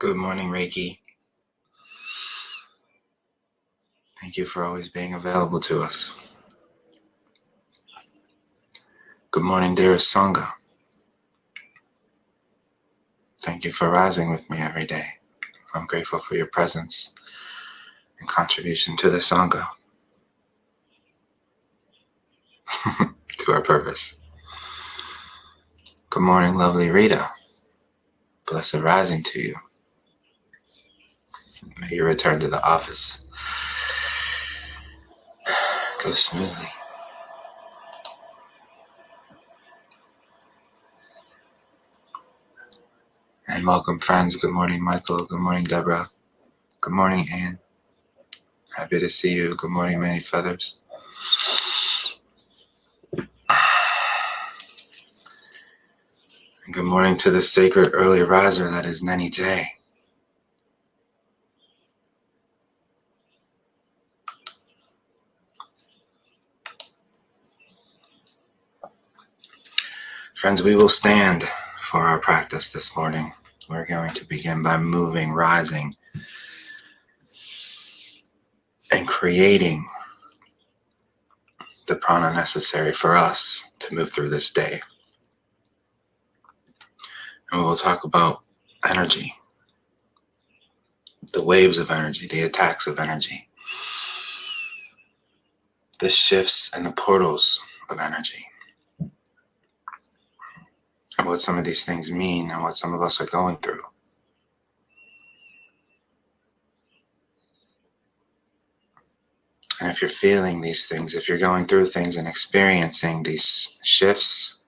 Good morning, Reiki. Thank you for always being available to us. Good morning, dearest Sangha. Thank you for rising with me every day. I'm grateful for your presence and contribution to the Sangha, to our purpose. Good morning, lovely Rita. Blessed rising to you. May your return to the office go smoothly. And welcome, friends. Good morning, Michael. Good morning, Deborah. Good morning, Anne. Happy to see you. Good morning, Many Feathers. And good morning to the sacred early riser that is Nenny J. Friends, we will stand for our practice this morning. We're going to begin by moving, rising, and creating the prana necessary for us to move through this day. And we will talk about energy, the waves of energy, the attacks of energy, the shifts and the portals of energy, and what some of these things mean and what some of us are going through. And if you're feeling these things, if you're going through things and experiencing these shifts,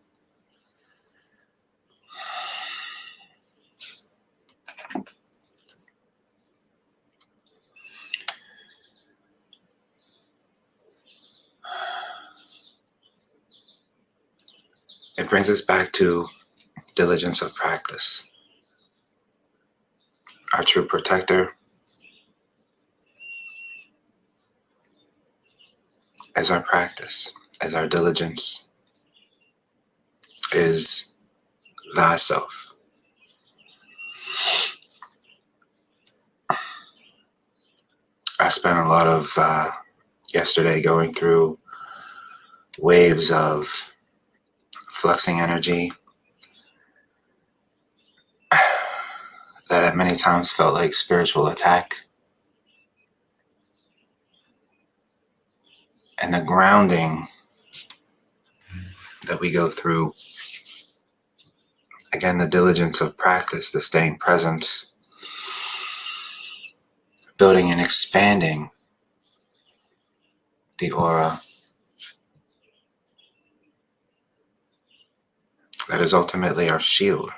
it brings us back to diligence of practice. Our true protector is our practice, as our diligence is thyself. I spent a lot of yesterday going through waves of fluxing energy that at many times felt like spiritual attack. And the grounding that we go through, again, the diligence of practice, the staying presence, building and expanding the aura that is ultimately our shield.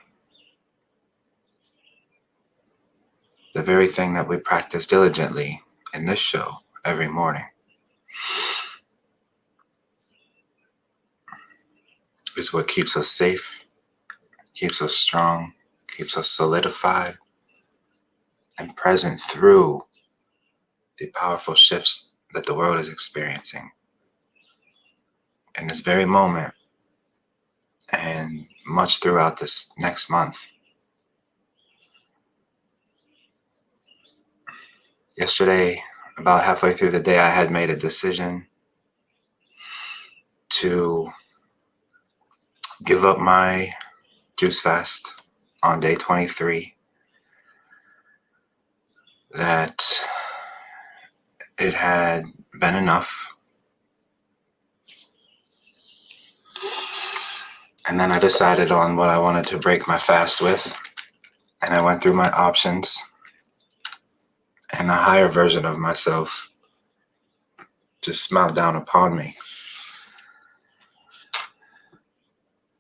The very thing that we practice diligently in this show every morning is what keeps us safe, keeps us strong, keeps us solidified and present through the powerful shifts that the world is experiencing in this very moment and much throughout this next month. Yesterday, about halfway through the day, I had made a decision to give up my juice fast on day 23. That it had been enough. And then I decided on what I wanted to break my fast with. And I went through my options. And the higher version of myself just smiled down upon me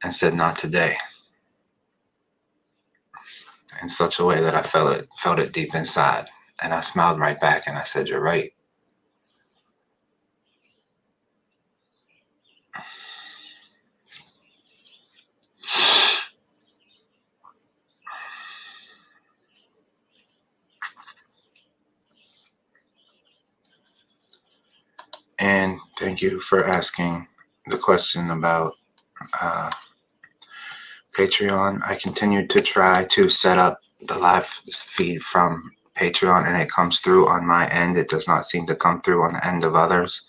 and said, "Not today." In such a way that I felt it deep inside. And I smiled right back and I said, "You're right." And thank you for asking the question about Patreon. I continued to try to set up the live feed from Patreon and it comes through on my end. It does not seem to come through on the end of others.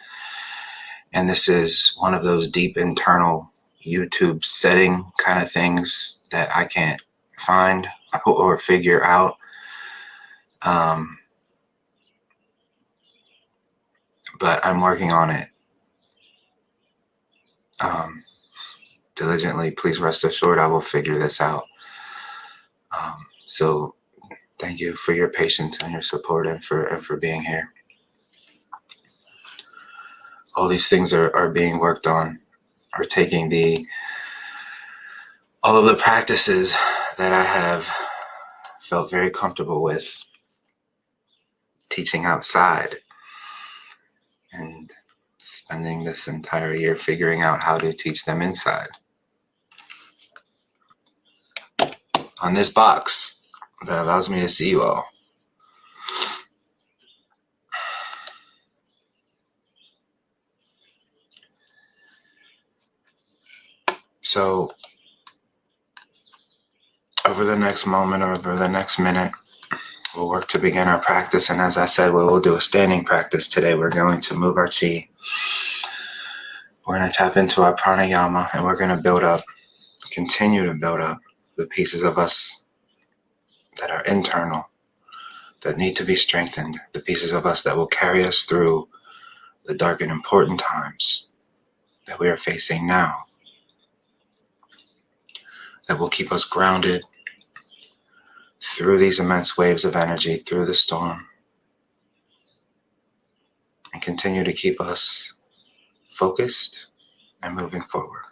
And this is one of those deep internal YouTube setting kind of things that I can't find or figure out. But I'm working on it diligently. Please rest assured I will figure this out. So thank you for your patience and your support and for being here. All these things are being worked on, are taking all of the practices that I have felt very comfortable with teaching outside and spending this entire year figuring out how to teach them inside. On this box that allows me to see you all. So over the next moment or over the next minute, we'll work to begin our practice. And as I said, we will do a standing practice today. We're going to move our chi. We're going to tap into our pranayama and we're going to continue to build up the pieces of us that are internal, that need to be strengthened, the pieces of us that will carry us through the dark and important times that we are facing now, that will keep us grounded through these immense waves of energy, through the storm, and continue to keep us focused and moving forward.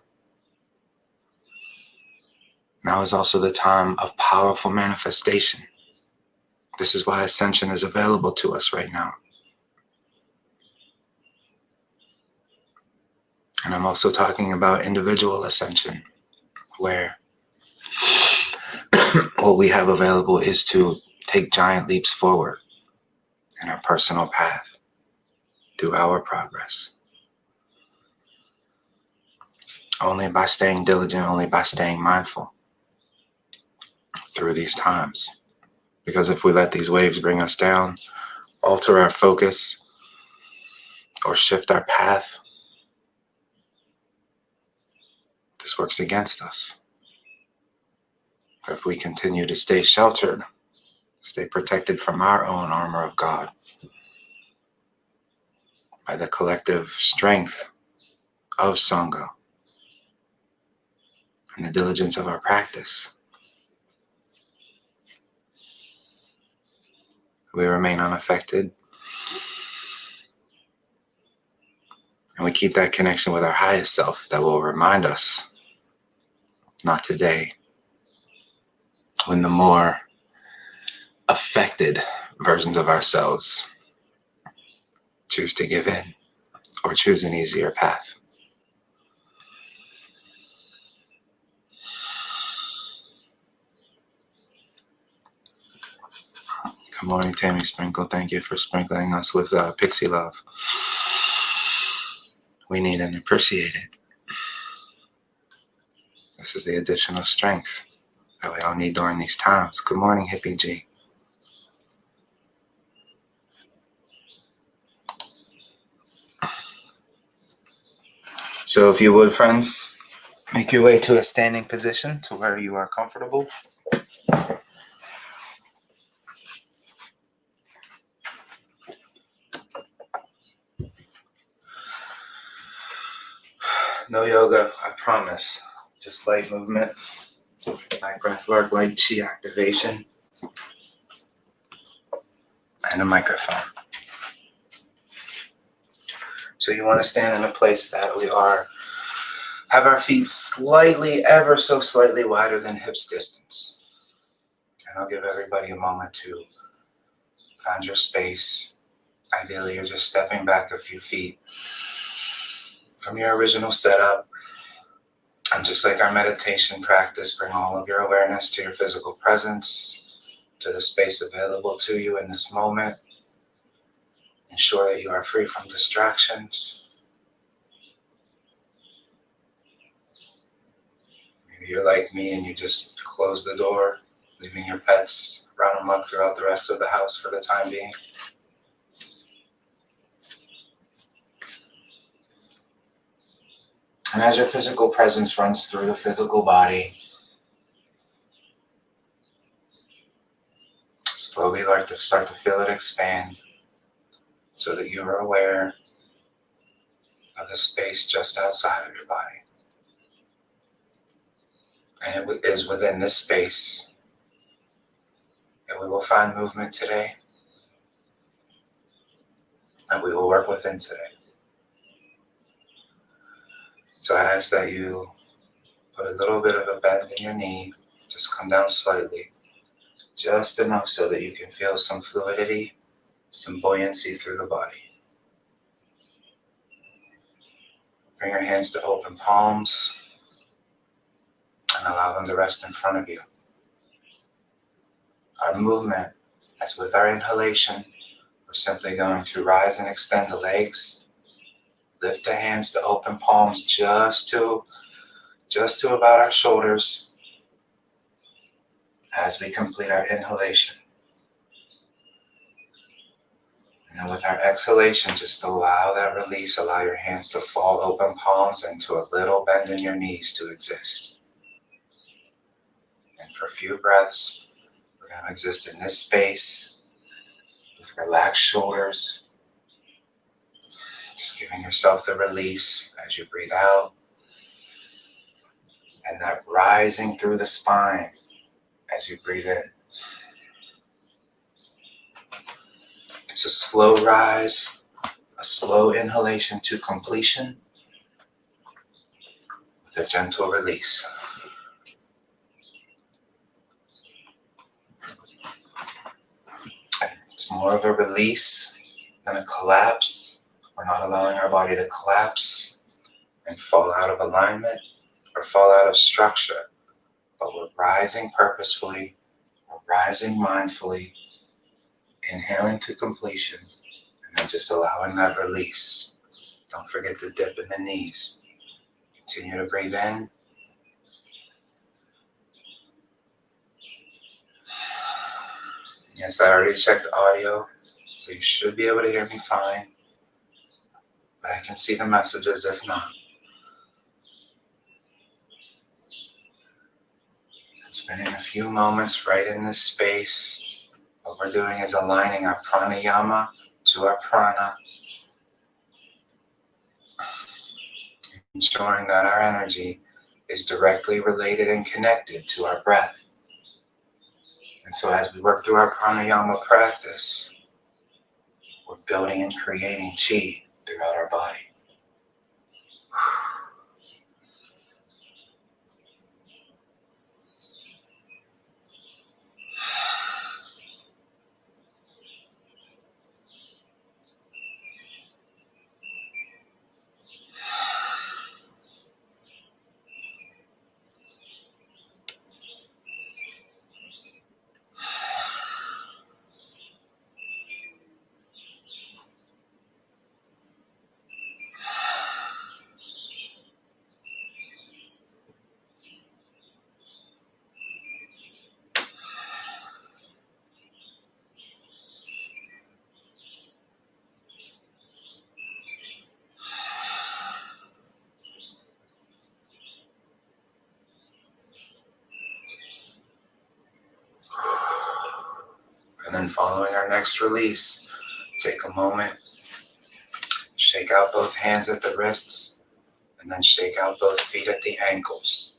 Now is also the time of powerful manifestation. This is why ascension is available to us right now. And I'm also talking about individual ascension, where what we have available is to take giant leaps forward in our personal path through our progress. Only by staying diligent, only by staying mindful through these times. Because if we let these waves bring us down, alter our focus, or shift our path, this works against us. But if we continue to stay sheltered, stay protected from our own armor of God, by the collective strength of Sangha and the diligence of our practice, we remain unaffected, and we keep that connection with our highest self that will remind us, not today, when the more affected versions of ourselves choose to give in or choose an easier path. Good morning, Tammy Sprinkle. Thank you for sprinkling us with pixie love. We need and appreciate it. This is the additional strength that we all need during these times. Good morning, Hippie G. So if you would, friends, make your way to a standing position to where you are comfortable. No yoga, I promise. Just light movement, light breath work, light chi activation, and a microphone. So you want to stand in a place that we have our feet slightly, ever so slightly wider than hips distance. And I'll give everybody a moment to find your space. Ideally, you're just stepping back a few feet from your original setup. And just like our meditation practice, bring all of your awareness to your physical presence, to the space available to you in this moment. Ensure that you are free from distractions. Maybe you're like me and you just close the door leaving your pets run amok throughout the rest of the house for the time being. And as your physical presence runs through the physical body, slowly start to feel it expand so that you are aware of the space just outside of your body. And it is within this space that we will find movement today, and we will work within today. So I ask that you put a little bit of a bend in your knee, just come down slightly, just enough so that you can feel some fluidity, some buoyancy through the body. Bring your hands to open palms and allow them to rest in front of you. Our movement, as with our inhalation, we're simply going to rise and extend the legs, lift the hands to open palms just to about our shoulders as we complete our inhalation. And then with our exhalation, just allow that release, allow your hands to fall open palms and to a little bend in your knees to exist. And for a few breaths, we're going to exist in this space with relaxed shoulders, just giving yourself the release as you breathe out, and that rising through the spine as you breathe in. It's a slow rise, a slow inhalation to completion with a gentle release. And it's more of a release than a collapse. We're not allowing our body to collapse and fall out of alignment or fall out of structure, but we're rising purposefully, we're rising mindfully, inhaling to completion, and then just allowing that release. Don't forget to dip in the knees. Continue to breathe in. Yes, I already checked audio, so you should be able to hear me fine, but I can see the messages if not. Spending a few moments right in this space. What we're doing is aligning our pranayama to our prana, ensuring that our energy is directly related and connected to our breath. And so as we work through our pranayama practice, we're building and creating chi throughout our body. And then following our next release, take a moment, shake out both hands at the wrists, and then shake out both feet at the ankles.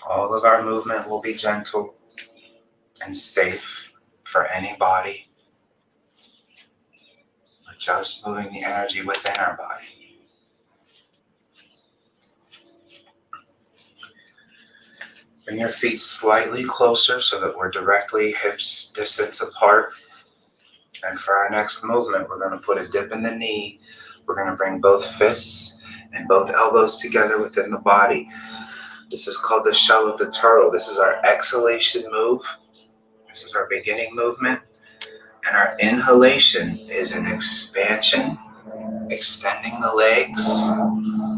All of our movement will be gentle and safe for any body. We're just moving the energy within our body. Bring your feet slightly closer so that we're directly hips distance apart. And for our next movement, we're going to put a dip in the knee. We're going to bring both fists and both elbows together within the body. This is called the shell of the turtle. This is our exhalation move. This is our beginning movement. And our inhalation is an expansion, extending the legs,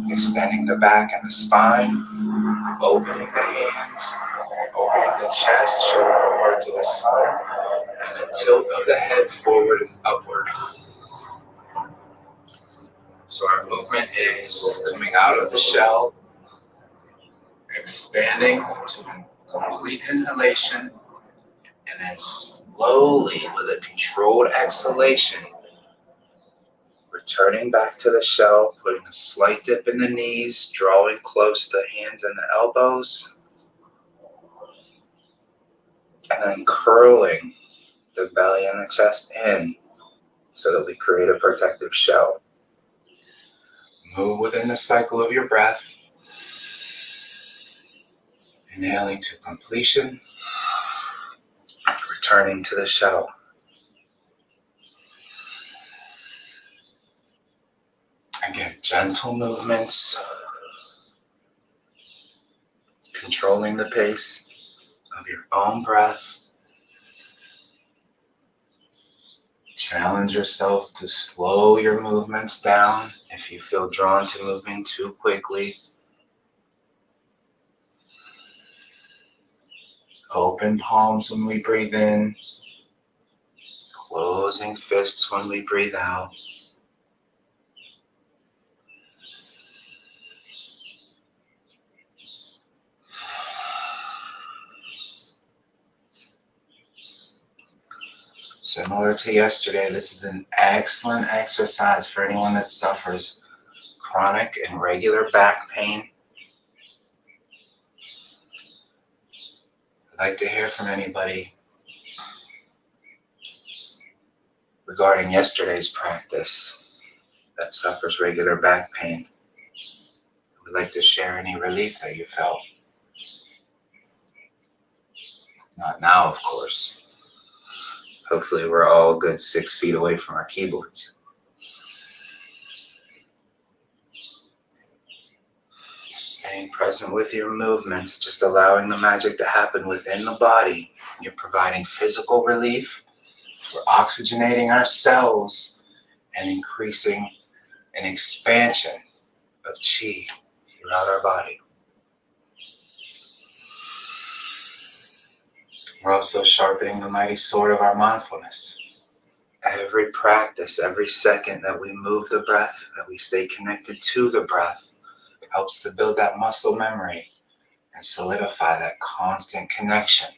extending the back and the spine. Opening the hands, opening the chest, showing our heart to the sun, and a tilt of the head forward and upward. So our movement is coming out of the shell, expanding to a complete inhalation, and then slowly, with a controlled exhalation, returning back to the shell, putting a slight dip in the knees, drawing close the hands and the elbows, and then curling the belly and the chest in so that we create a protective shell. Move within the cycle of your breath, inhaling to completion, returning to the shell. Again, gentle movements, controlling the pace of your own breath. Challenge yourself to slow your movements down if you feel drawn to moving too quickly. Open palms when we breathe in, closing fists when we breathe out. Similar to yesterday, this is an excellent exercise for anyone that suffers chronic and regular back pain. I'd like to hear from anybody regarding yesterday's practice that suffers regular back pain. Would like to share any relief that you felt. Not now, of course. Hopefully we're all a good 6 feet away from our keyboards. Staying present with your movements, just allowing the magic to happen within the body. You're providing physical relief. We're oxygenating our cells and increasing an expansion of chi throughout our body. We're also sharpening the mighty sword of our mindfulness. Every practice, every second that we move the breath, that we stay connected to the breath, helps to build that muscle memory and solidify that constant connection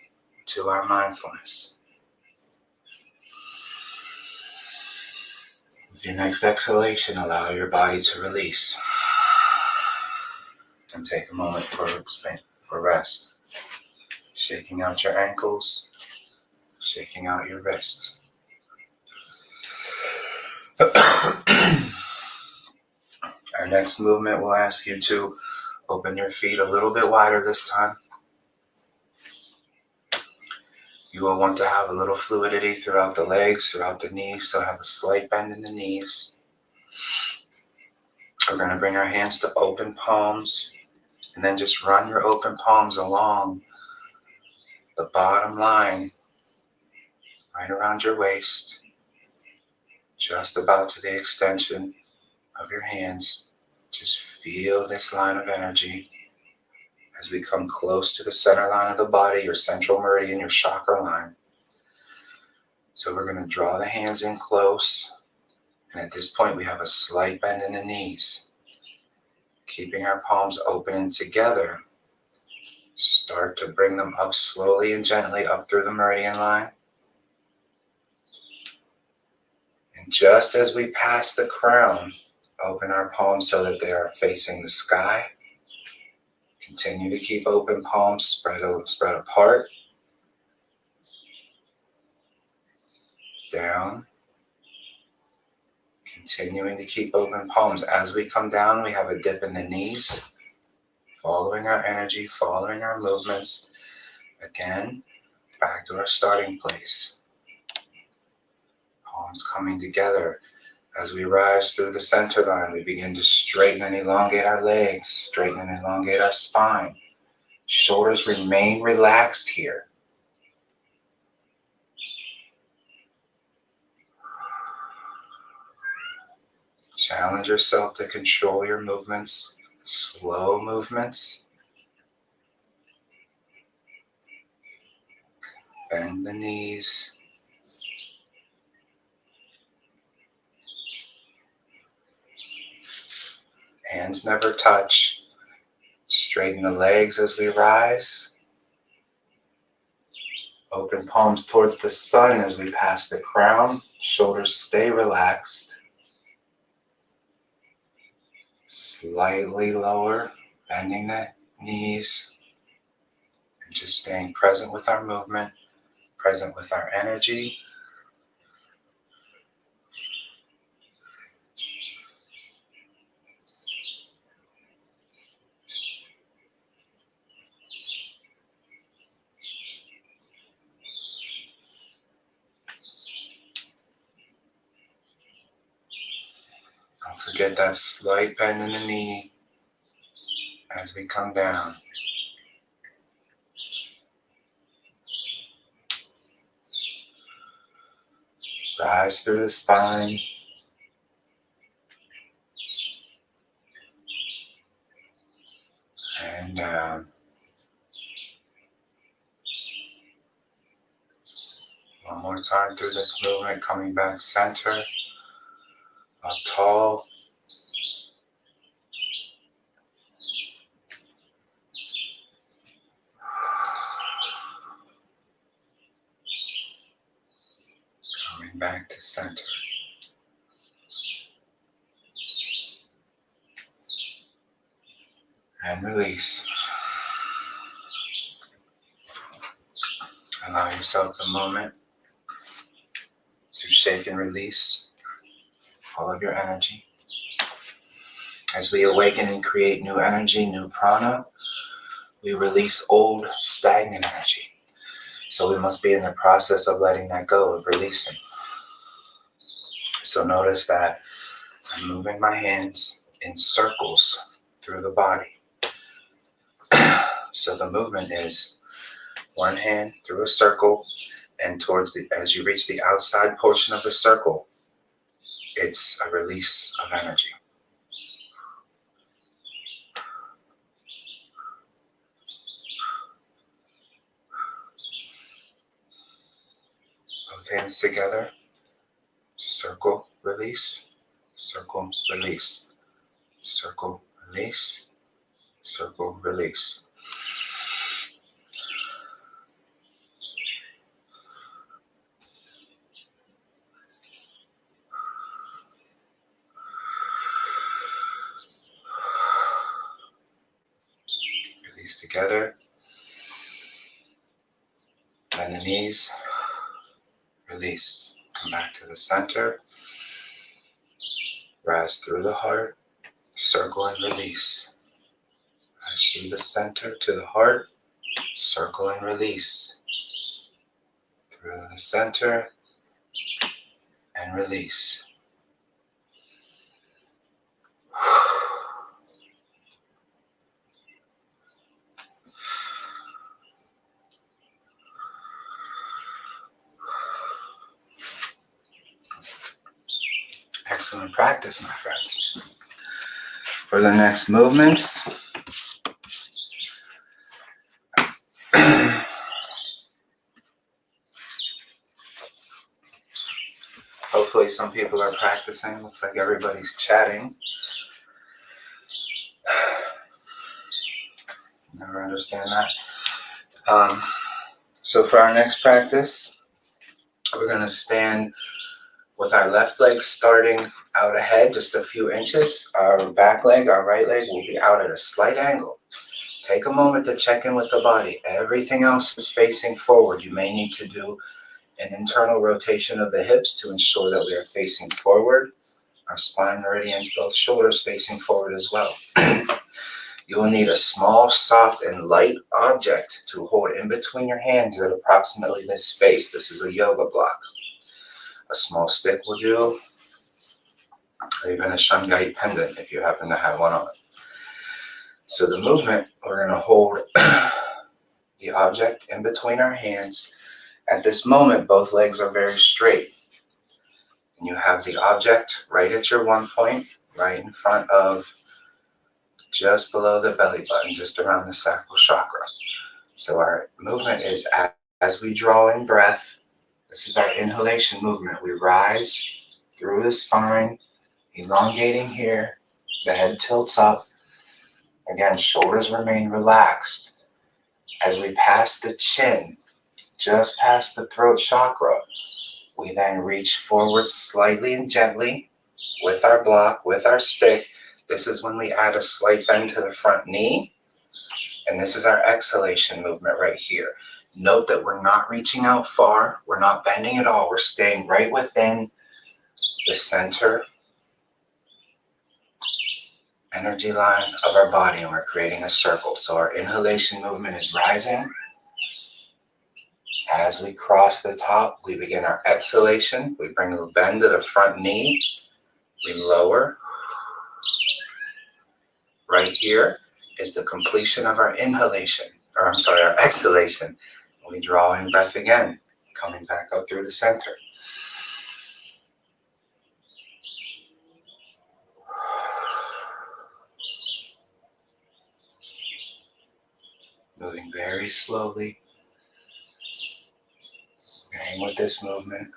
to our mindfulness. With your next exhalation, allow your body to release and take a moment for rest. Shaking out your ankles, shaking out your wrist. Our next movement will ask you to open your feet a little bit wider this time. You will want to have a little fluidity throughout the legs, throughout the knees, so have a slight bend in the knees. We're going to bring our hands to open palms, and then just run your open palms along the bottom line, right around your waist, just about to the extension of your hands. Just feel this line of energy as we come close to the center line of the body, your central meridian, your chakra line. So we're going to draw the hands in close, and at this point we have a slight bend in the knees. Keeping our palms open and together, start to bring them up slowly and gently up through the meridian line. And just as we pass the crown, open our palms so that they are facing the sky. Continue to keep open palms spread apart. Down. Continuing to keep open palms. As we come down, we have a dip in the knees, following our energy, following our movements. Again, back to our starting place. Palms coming together. As we rise through the center line, we begin to straighten and elongate our legs, straighten and elongate our spine. Shoulders remain relaxed here. Challenge yourself to control your movements, slow movements. Bend the knees. Hands never touch. Straighten the legs as we rise. Open palms towards the sun as we pass the crown. Shoulders stay relaxed. Slightly lower, bending the knees. And just staying present with our movement, present with our energy. Don't forget that slight bend in the knee as we come down. Rise through the spine. And down. One more time through this movement, coming back center. Up tall. Coming back to center. And release. Allow yourself the moment to shake and release all of your energy. As we awaken and create new energy, new prana, we release old, stagnant energy. So we must be in the process of letting that go, of releasing. So notice that I'm moving my hands in circles through the body. So the movement is one hand through a circle, and as you reach the outside portion of the circle, it's a release of energy. Both hands together, circle, release, circle, release, circle, release, circle, release. Release together. Bend the knees. Release. Come back to the center. Rise through the heart. Circle and release. Rise through the center to the heart. Circle and release. Through the center and release. Excellent practice, my friends. For the next movements, hopefully some people are practicing. Looks like everybody's chatting. Never understand that. So for our next practice, we're going to stand with our left leg starting out ahead just a few inches. Our back leg, our right leg, will be out at a slight angle. Take a moment to check in with the body. Everything else is facing forward. You may need to do an internal rotation of the hips to ensure that we are facing forward. Our spine meridians, both shoulders facing forward as well. You will need a small, soft, and light object to hold in between your hands at approximately this space. This is a yoga block. A small stick will do, or even a shungite pendant if you happen to have one on. So the movement, we're going to hold the object in between our hands. At this moment, both legs are very straight. And you have the object right at your one point, right in front of, just below the belly button, just around the sacral chakra. So our movement is As we draw in breath, this is our inhalation movement. We rise through the spine, elongating here. The head tilts up. Again, shoulders remain relaxed. As we pass the chin, just past the throat chakra, we then reach forward slightly and gently with our block, with our stick. This is when we add a slight bend to the front knee. And this is our exhalation movement right here. Note that we're not reaching out far. We're not bending at all. We're staying right within the center energy line of our body, and we're creating a circle. So our inhalation movement is rising. As we cross the top, we begin our exhalation. We bring the bend to the front knee. We lower. Right here is the completion of our inhalation, or I'm sorry, our exhalation. We draw in breath again, coming back up through the center. Moving very slowly, staying with this movement.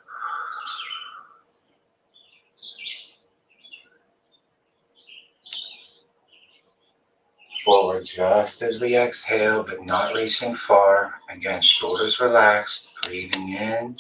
Forward just as we exhale, but not reaching far. Again, shoulders relaxed, breathing in.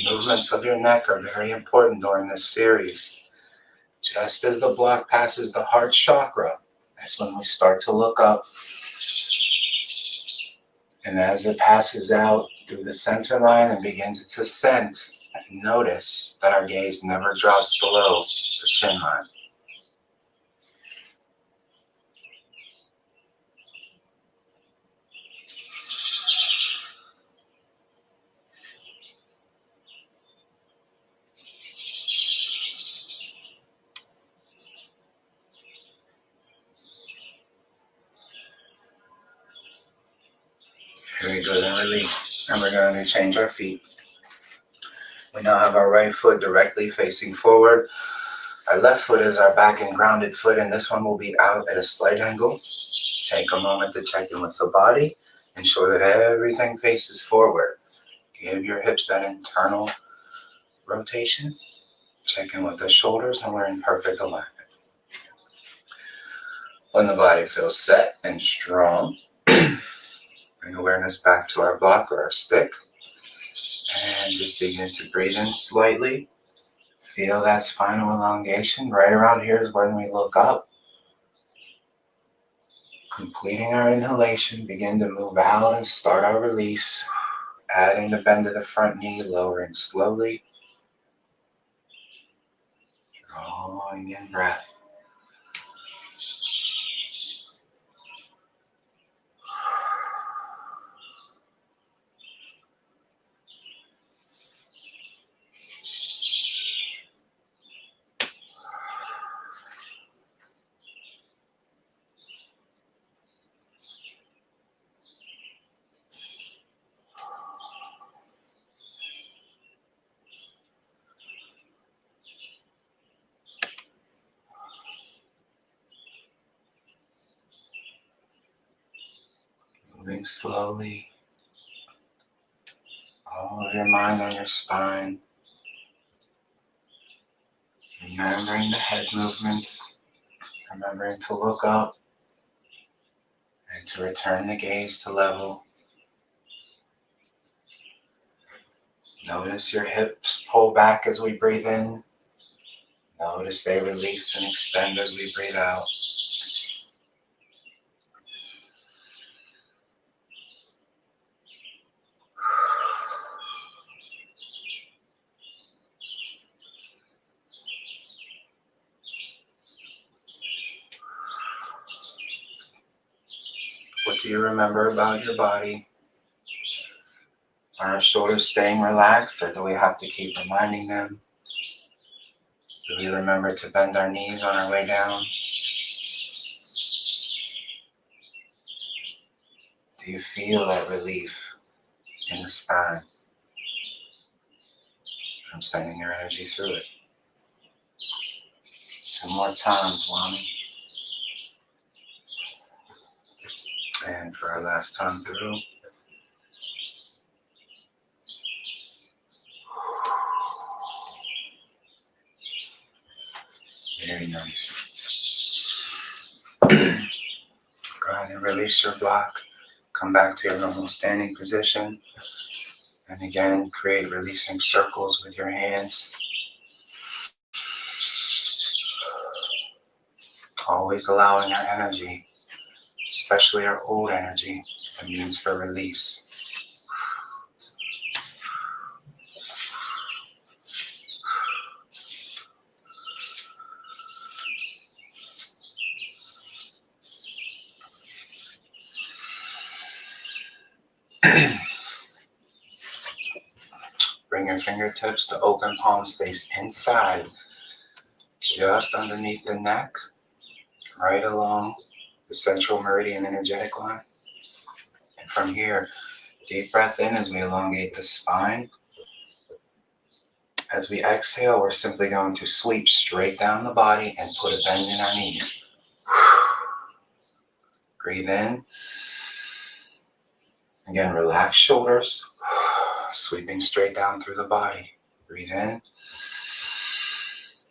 Movements of your neck are very important during this series. Just as the block passes the heart chakra, that's when we start to look up. And as it passes out through the center line and begins its ascent, notice that our gaze never drops below the chin line. Here we go, then release. And we're going to change our feet. We now have our right foot directly facing forward. Our left foot is our back and grounded foot, and this one will be out at a slight angle. Take a moment to check in with the body. Ensure that everything faces forward. Give your hips that internal rotation. Check in with the shoulders, and we're in perfect alignment. When the body feels set and strong, bring awareness back to our block or our stick. And just begin to breathe in slightly. Feel that spinal elongation. Right around here is when we look up. Completing our inhalation, begin to move out and start our release. Adding the bend to the front knee, lowering slowly. Drawing in breath. Moving slowly. All of your mind on your spine. Remembering the head movements. Remembering to look up. And to return the gaze to level. Notice your hips pull back as we breathe in. Notice they release and extend as we breathe out. do you remember about your body? Are our shoulders staying relaxed, or do we have to keep reminding them? Do we remember to bend our knees on our way down? Do you feel that relief in the spine from sending your energy through it? 2 more times, Wami. And for our last time through. Very nice. Go ahead and release your block. Come back to your normal standing position. And again, create releasing circles with your hands. Always allowing our energy, especially our old energy, a means for release. Bring your fingertips to open palms face inside, just underneath the neck, right along the central meridian energetic line. And from here, deep breath in as we elongate the spine. As we exhale, we're simply going to sweep straight down the body and put a bend in our knees. Breathe in. Again, relax shoulders, sweeping straight down through the body. Breathe in.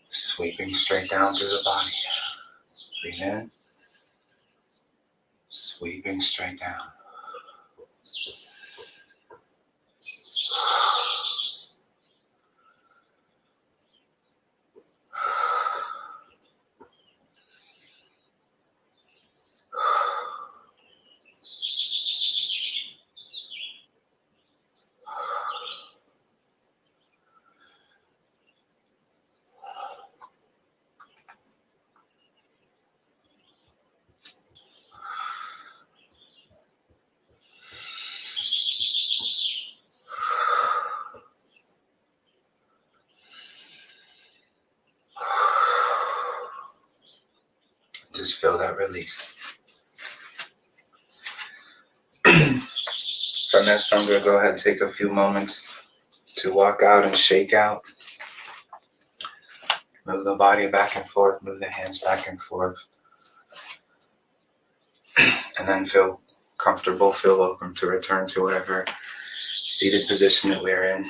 Sweeping straight down through the body. Breathe in. Sweeping straight down. Just feel that release. From this, I'm going to go ahead and take a few moments to walk out and shake out. Move the body back and forth, move the hands back and forth. And then feel comfortable, feel welcome to return to whatever seated position that we're in.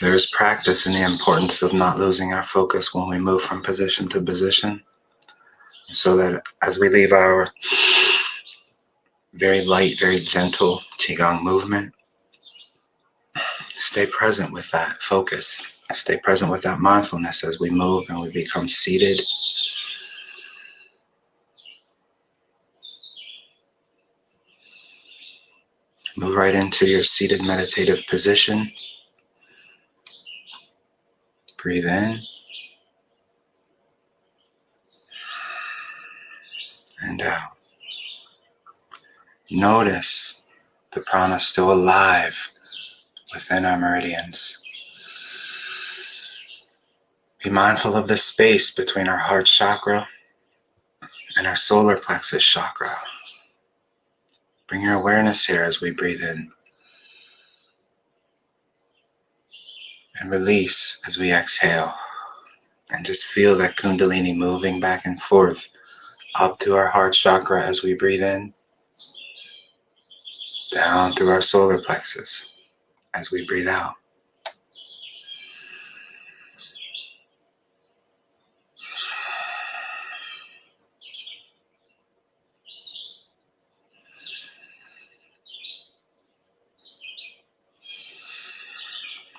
There is practice in the importance of not losing our focus when we move from position to position, so that as we leave our very light, very gentle Qigong movement, stay present with that focus. Stay present with that mindfulness as we move and we become seated. Move right into your seated meditative position. Breathe in and out. Notice the prana still alive within our meridians. Be mindful of the space between our heart chakra and our solar plexus chakra. Bring your awareness here as we breathe in. And release as we exhale. And just feel that kundalini moving back and forth up to our heart chakra as we breathe in. Down through our solar plexus as we breathe out.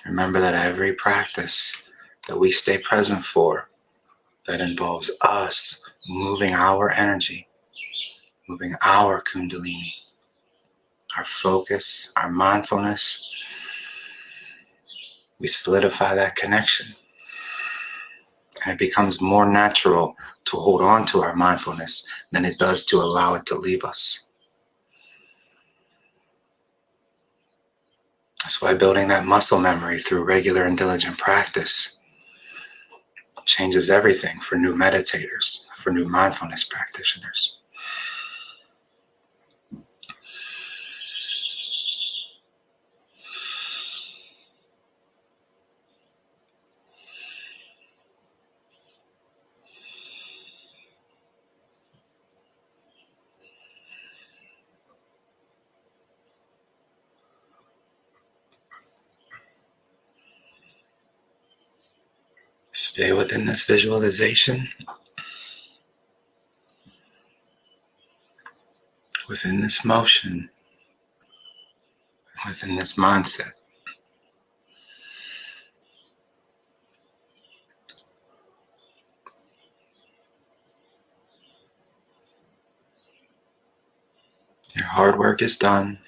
Remember that every practice that we stay present for, that involves us moving our energy, moving our kundalini, our focus, our mindfulness, we solidify that connection. And it becomes more natural to hold on to our mindfulness than it does to allow it to leave us. That's why building that muscle memory through regular and diligent practice changes everything for new meditators, for new mindfulness practitioners. Stay within this visualization, within this motion, within this mindset. Your hard work is done.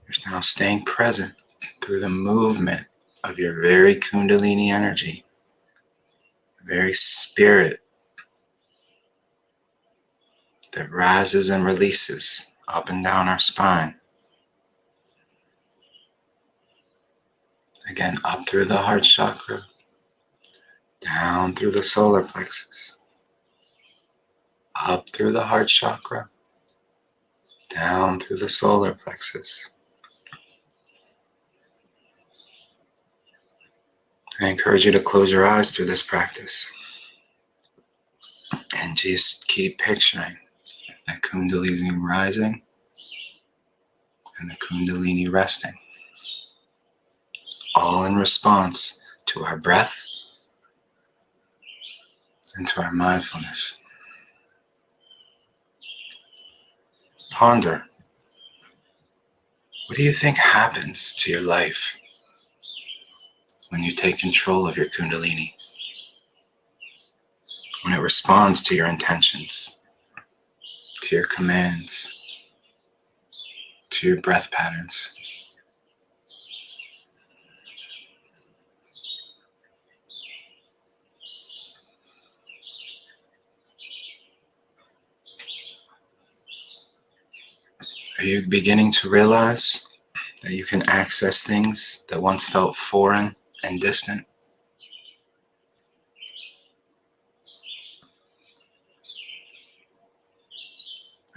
You're now staying present through the movement of your very kundalini energy, very spirit that rises and releases up and down our spine. Again, up through the heart chakra, down through the solar plexus, up through the heart chakra, down through the solar plexus. I encourage you to close your eyes through this practice and just keep picturing that kundalini rising and the kundalini resting, all in response to our breath and to our mindfulness. Ponder, what do you think happens to your life when you take control of your kundalini? When it responds to your intentions, to your commands, to your breath patterns. Are you beginning to realize that you can access things that once felt foreign and distant?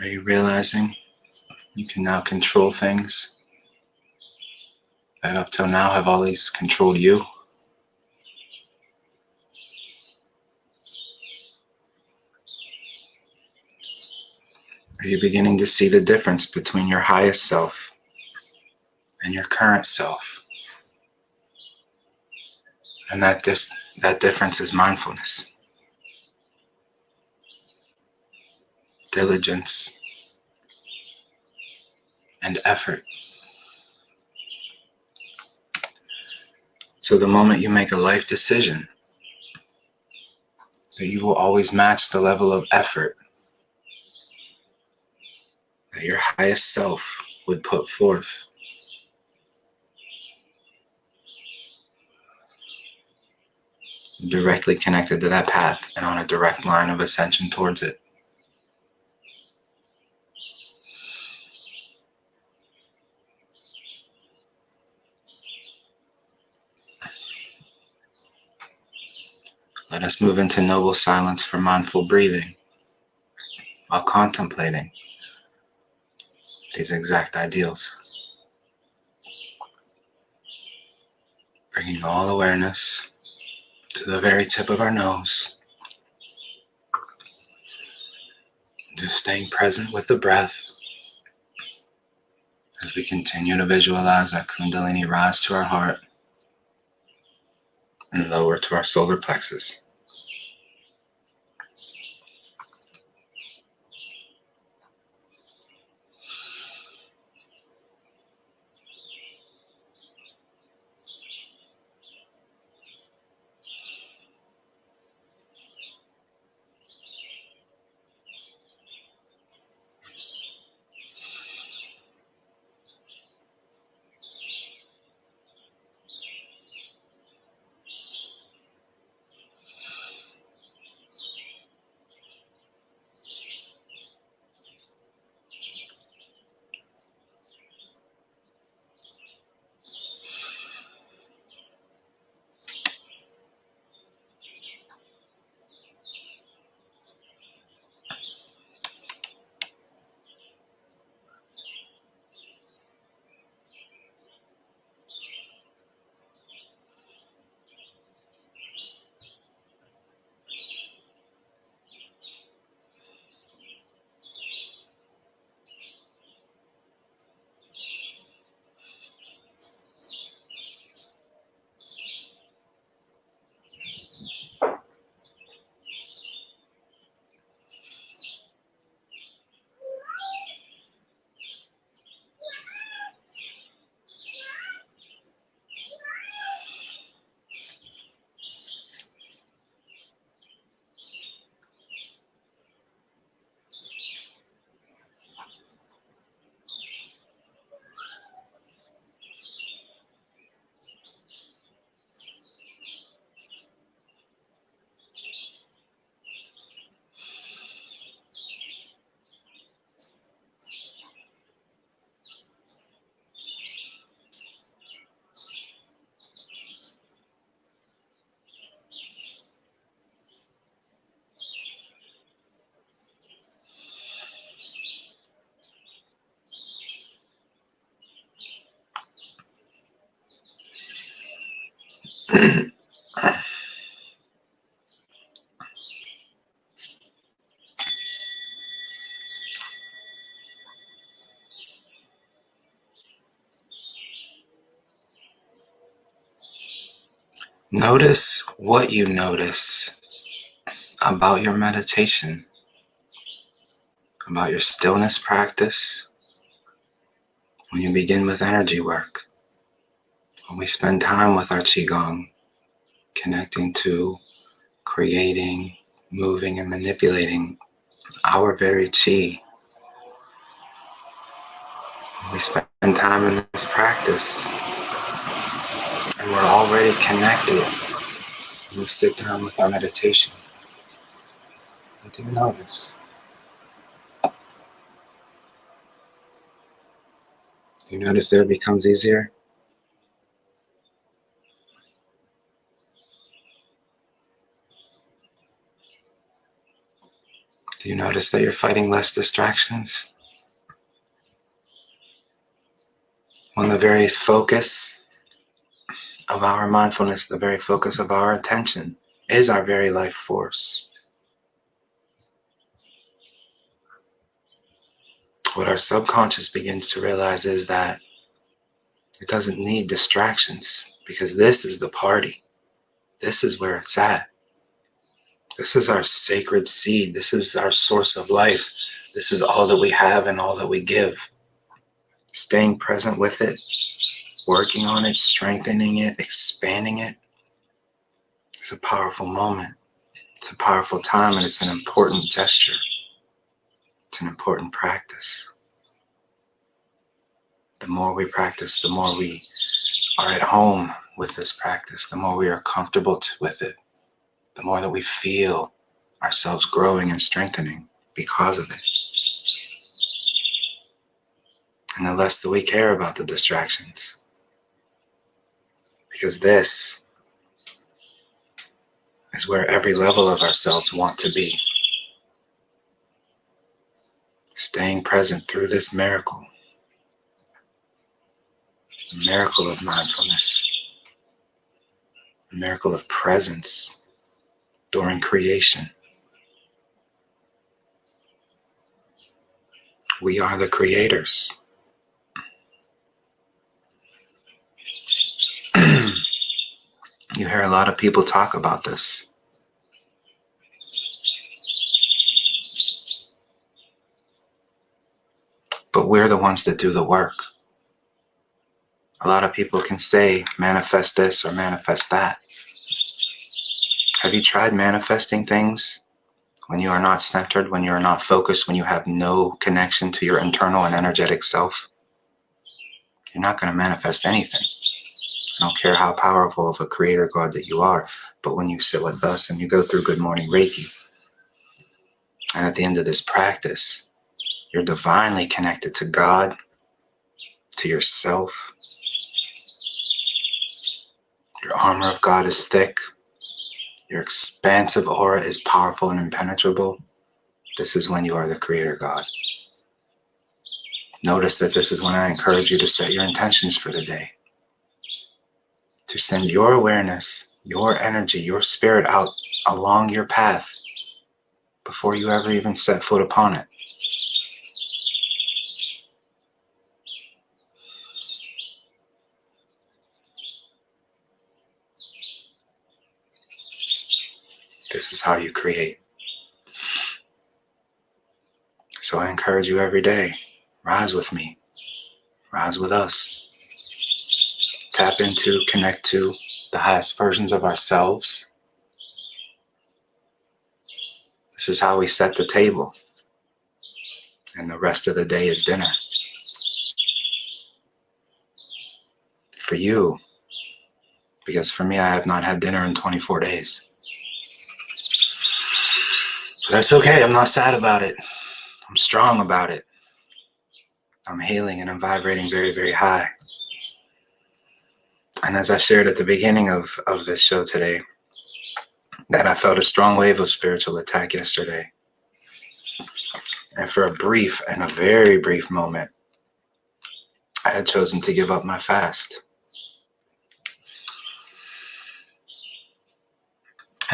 Are you realizing you can now control things that up till now have always controlled you? Are you beginning to see the difference between your highest self and your current self? And that difference is mindfulness, diligence, and effort. So the moment you make a life decision that you will always match the level of effort that your highest self would put forth, directly connected to that path and on a direct line of ascension towards it. Let us move into noble silence for mindful breathing while contemplating these exact ideals. Bringing all awareness to the very tip of our nose. Just staying present with the breath as we continue to visualize our kundalini rise to our heart and lower to our solar plexus. Notice what you notice about your meditation, about your stillness practice when you begin with energy work. When we spend time with our Qigong, connecting to, creating, moving, and manipulating our very Qi. When we spend time in this practice and we're already connected, when we sit down with our meditation, what do you notice? Do you notice that it becomes easier? Do you notice that you're fighting less distractions? When the very focus of our mindfulness, the very focus of our attention is our very life force. What our subconscious begins to realize is that it doesn't need distractions because this is the party. This is where it's at. This is our sacred seed. This is our source of life. This is all that we have and all that we give. Staying present with it, working on it, strengthening it, expanding it. It's a powerful moment. It's a powerful time, and it's an important gesture. It's an important practice. The more we practice, the more we are at home with this practice, the more we are comfortable with it, the more that we feel ourselves growing and strengthening because of it. And the less that we care about the distractions. Because this is where every level of ourselves want to be. Staying present through this miracle. The miracle of mindfulness. The miracle of presence during creation. We are the creators. You hear a lot of people talk about this. But we're the ones that do the work. A lot of people can say, manifest this or manifest that. Have you tried manifesting things when you are not centered, when you are not focused, when you have no connection to your internal and energetic self? You're not going to manifest anything. I don't care how powerful of a creator God that you are, but when you sit with us and you go through Good Morning Reiki, and at the end of this practice, you're divinely connected to God, to yourself. Your armor of God is thick. Your expansive aura is powerful and impenetrable. This is when you are the creator God. Notice that this is when I encourage you to set your intentions for the day. To send your awareness, your energy, your spirit out along your path before you ever even set foot upon it. This is how you create. So I encourage you every day, rise with me, rise with us. Tap into, connect to the highest versions of ourselves. This is how we set the table. And the rest of the day is dinner. For you, because for me, I have not had dinner in 24 days. But that's okay, I'm not sad about it. I'm strong about it. I'm healing and I'm vibrating very, very high. And as I shared at the beginning of this show today, that I felt a strong wave of spiritual attack yesterday. And for a brief and a very brief moment, I had chosen to give up my fast.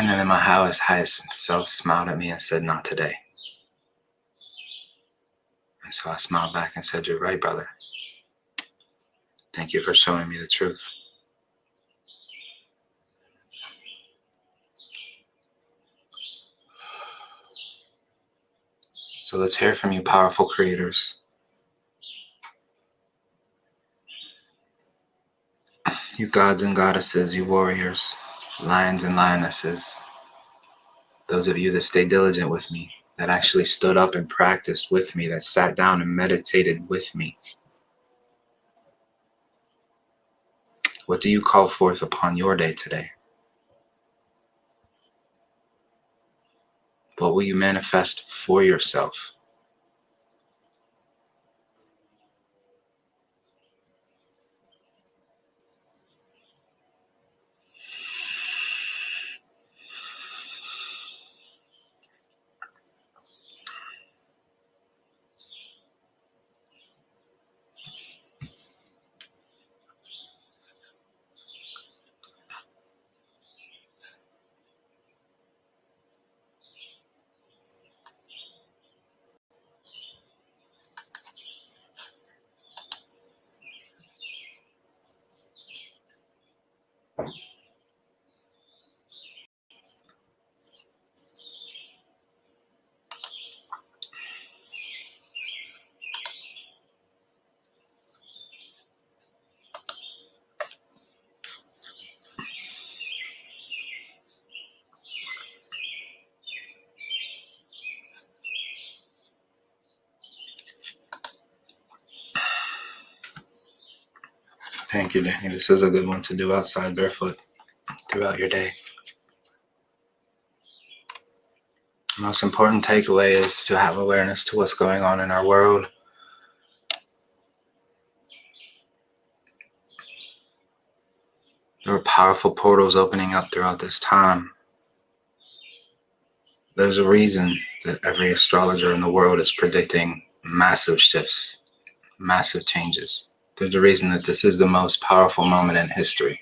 And then my highest self smiled at me and said, not today. And so I smiled back and said, you're right, brother. Thank you for showing me the truth. So let's hear from you, powerful creators. You gods and goddesses, you warriors, lions and lionesses. Those of you that stay diligent with me, that actually stood up and practiced with me, that sat down and meditated with me. What do you call forth upon your day today? What will you manifest for yourself? Thank you, Danny. This is a good one to do outside barefoot throughout your day. The most important takeaway is to have awareness to what's going on in our world. There are powerful portals opening up throughout this time. There's a reason that every astrologer in the world is predicting massive shifts, massive changes. There's a reason that this is the most powerful moment in history.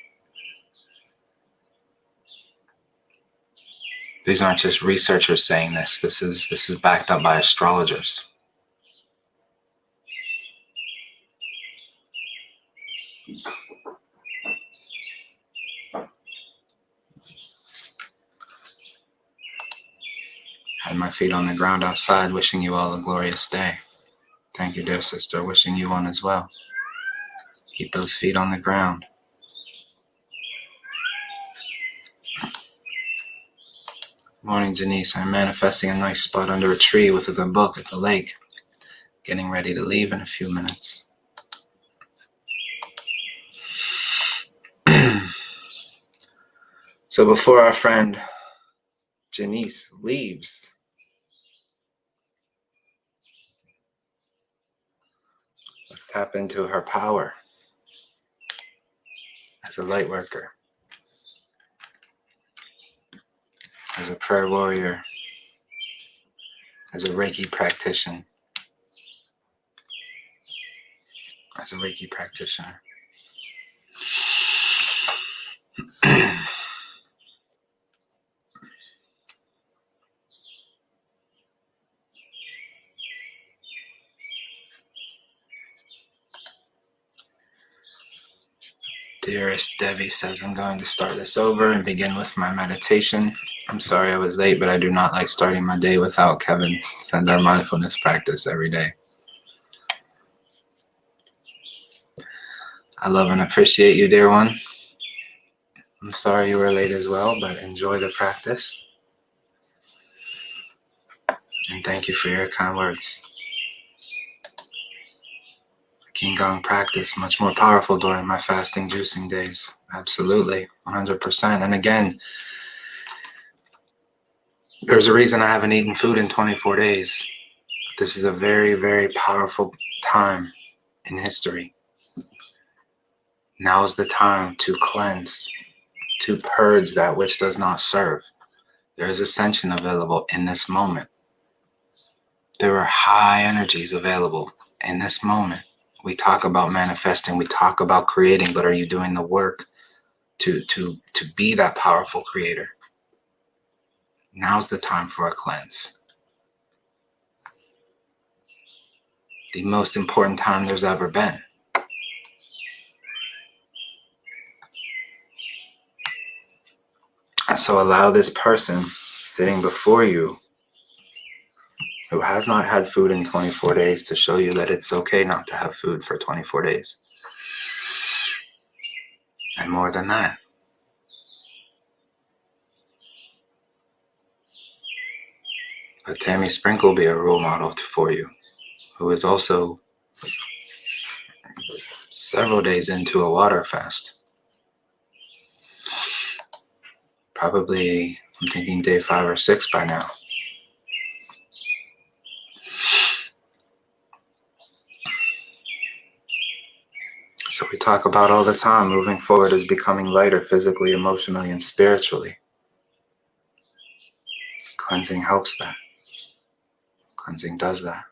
These aren't just researchers saying this. This is backed up by astrologers. Had my feet on the ground outside, wishing you all a glorious day. Thank you, dear sister. Wishing you one as well. Keep those feet on the ground. Morning, Janice. I'm manifesting a nice spot under a tree with a good book at the lake. Getting ready to leave in a few minutes. So before our friend Janice leaves, let's tap into her power as a light worker, as a prayer warrior, as a Reiki practitioner, Dearest Debbie says, I'm going to start this over and begin with my meditation. I'm sorry I was late, but I do not like starting my day without Kevin. Sends our mindfulness practice every day. I love and appreciate you, dear one. I'm sorry you were late as well, but enjoy the practice. And thank you for your kind words. Qigong practice, much more powerful during my fasting juicing days. Absolutely, 100%. And again, there's a reason I haven't eaten food in 24 days. This is a very, very powerful time in history. Now is the time to cleanse, to purge that which does not serve. There is ascension available in this moment. There are high energies available in this moment. We talk about manifesting, we talk about creating, but are you doing the work to be that powerful creator? Now's the time for a cleanse. The most important time there's ever been. So allow this person sitting before you who has not had food in 24 days to show you that it's okay not to have food for 24 days. And more than that, let Tammy Sprinkle be a role model for you, who is also several days into a water fast. Probably, I'm thinking day 5 or 6 by now. So we talk about all the time, moving forward is becoming lighter physically, emotionally, and spiritually. Cleansing helps that. Cleansing does that.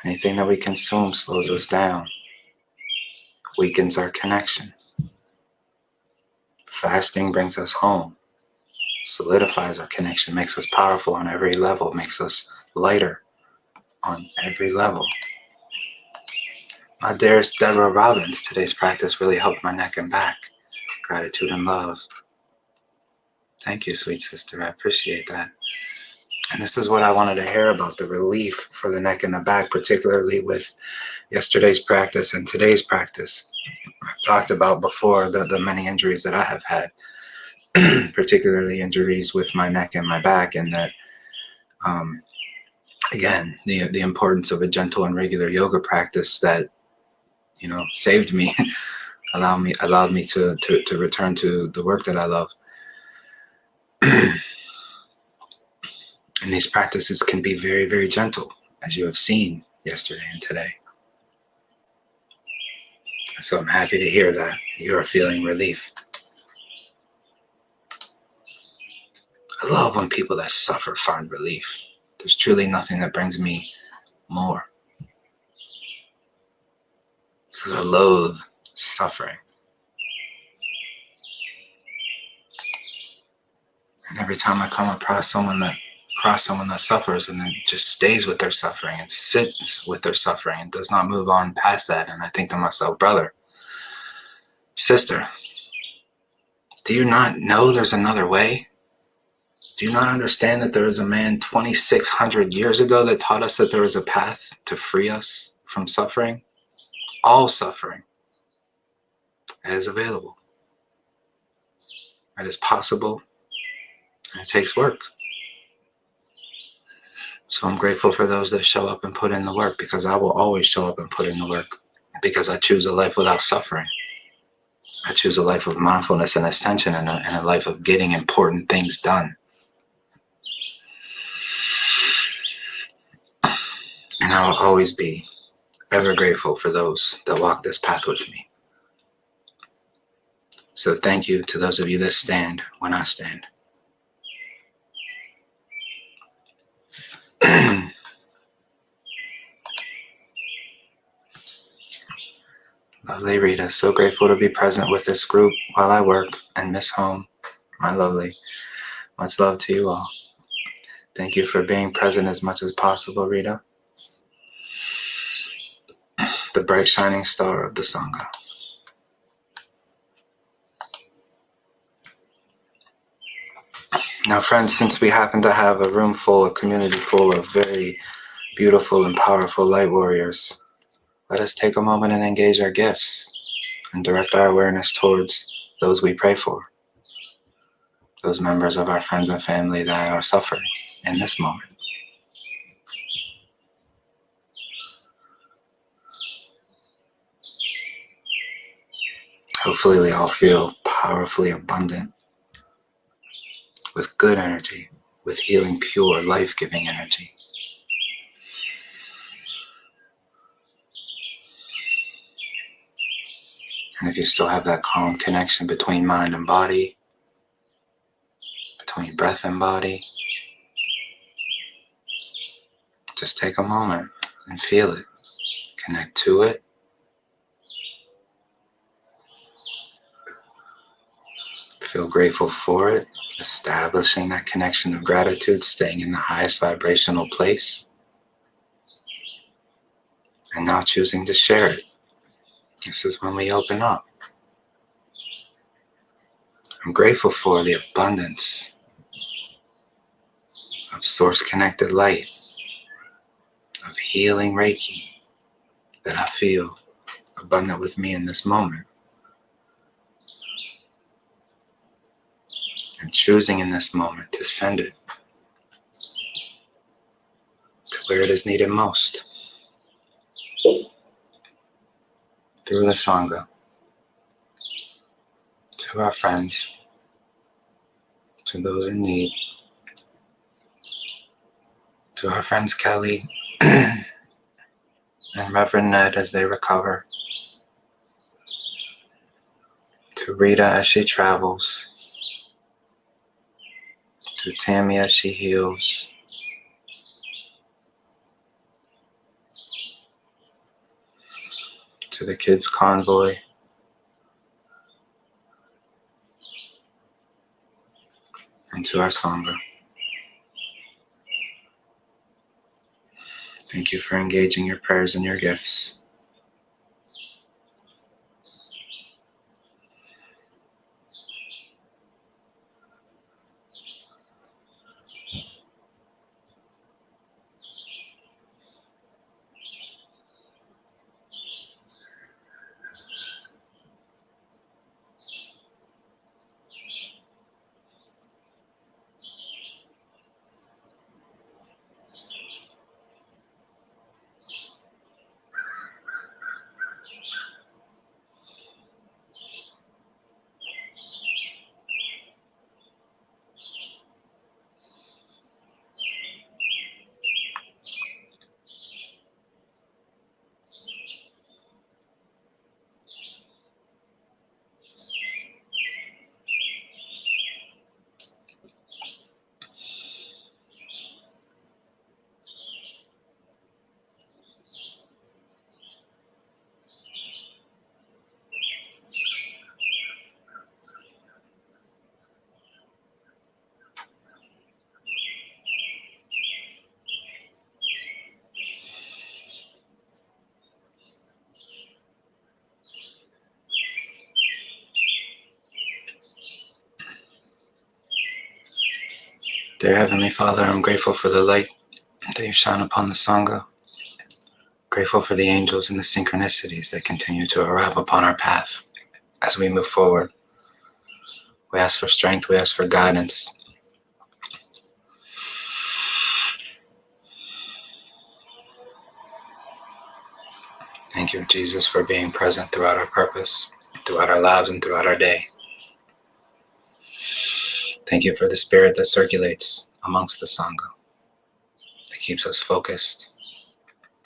Anything that we consume slows us down, weakens our connection. Fasting brings us home, solidifies our connection, makes us powerful on every level, makes us lighter on every level. My dearest Deborah Robbins, today's practice really helped my neck and back. Gratitude and love. Thank you, sweet sister. I appreciate that. And this is what I wanted to hear about, the relief for the neck and the back, particularly with yesterday's practice and today's practice. I've talked about before the many injuries that I have had, particularly injuries with my neck and my back, and that, again, the importance of a gentle and regular yoga practice that, saved me, allowed me to return to the work that I love. And these practices can be very, very gentle, as you have seen yesterday and today. So I'm happy to hear that you are feeling relief. I love when people that suffer find relief. There's truly nothing that brings me more. Because I loathe suffering. And every time I come across someone that suffers and then just stays with their suffering and sits with their suffering and does not move on past that, and I think to myself, brother, sister, do you not know there's another way? Do you not understand that there is a man 2,600 years ago that taught us that there is a path to free us from suffering? All suffering. It is available. It is possible. And it takes work. So I'm grateful for those that show up and put in the work, because I will always show up and put in the work, because I choose a life without suffering. I choose a life of mindfulness and ascension, and a life of getting important things done. And I will always be ever grateful for those that walk this path with me. So thank you to those of you that stand when I stand. Lovely Rita, so grateful to be present with this group while I work and miss home. My lovely, much love to you all. Thank you for being present as much as possible, Rita. The bright shining star of the Sangha. Now, friends, since we happen to have a room full, a community full of very beautiful and powerful light warriors, let us take a moment and engage our gifts and direct our awareness towards those we pray for, those members of our friends and family that are suffering in this moment. Hopefully we all feel powerfully abundant, with good energy, with healing, pure, life-giving energy. And if you still have that calm connection between mind and body, between breath and body, just take a moment and feel it. Connect to it. Feel grateful for it, establishing that connection of gratitude, staying in the highest vibrational place, and now choosing to share it. This is when we open up. I'm grateful for the abundance of source-connected light, of healing Reiki that I feel abundant with me in this moment. And choosing in this moment to send it to where it is needed most. Through the Sangha, to our friends, to those in need, to our friends Kelly and Reverend Ned as they recover, to Rita as she travels, to Tammy as she heals, to the kids' convoy, and to our Sangha. Thank you for engaging your prayers and your gifts. Dear Heavenly Father, I'm grateful for the light that you shine upon the Sangha. Grateful for the angels and the synchronicities that continue to arrive upon our path as we move forward. We ask for strength, we ask for guidance. Thank you, Jesus, for being present throughout our purpose, throughout our lives, and throughout our day. Thank you for the spirit that circulates amongst the Sangha, that keeps us focused,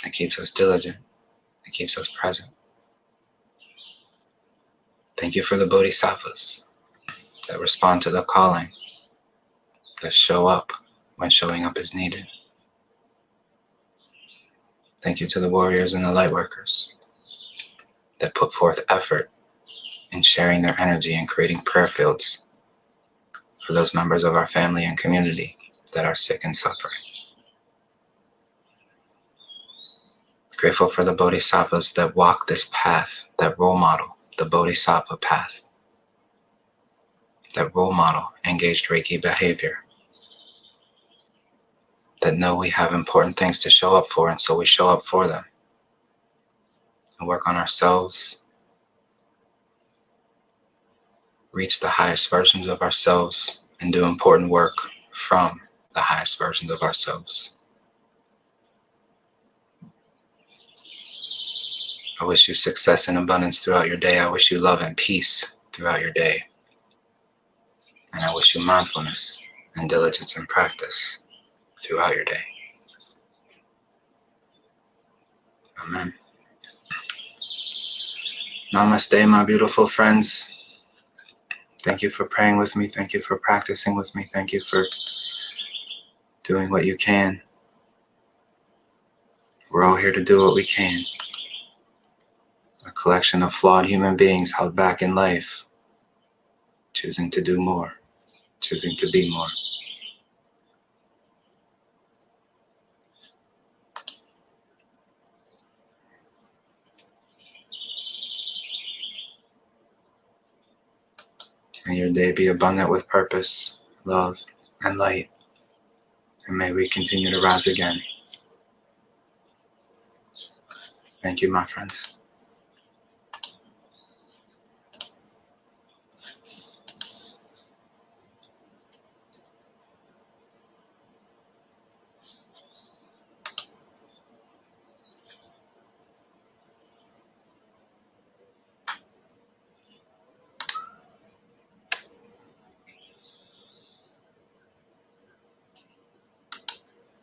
that keeps us diligent, that keeps us present. Thank you for the bodhisattvas that respond to the calling, that show up when showing up is needed. Thank you to the warriors and the light workers that put forth effort in sharing their energy and creating prayer fields for those members of our family and community that are sick and suffering. Grateful for the bodhisattvas that walk this path, that role model the bodhisattva path, that role model engaged Reiki behavior, that know we have important things to show up for, and so we show up for them and work on ourselves, reach the highest versions of ourselves, and do important work from the highest versions of ourselves. I wish you success and abundance throughout your day. I wish you love and peace throughout your day. And I wish you mindfulness and diligence and practice throughout your day. Amen. Namaste, my beautiful friends. Thank you for praying with me. Thank you for practicing with me. Thank you for doing what you can. We're all here to do what we can. A collection of flawed human beings held back in life choosing to do more, choosing to be more. May your day be abundant with purpose, love, and light. And may we continue to rise again. Thank you, my friends.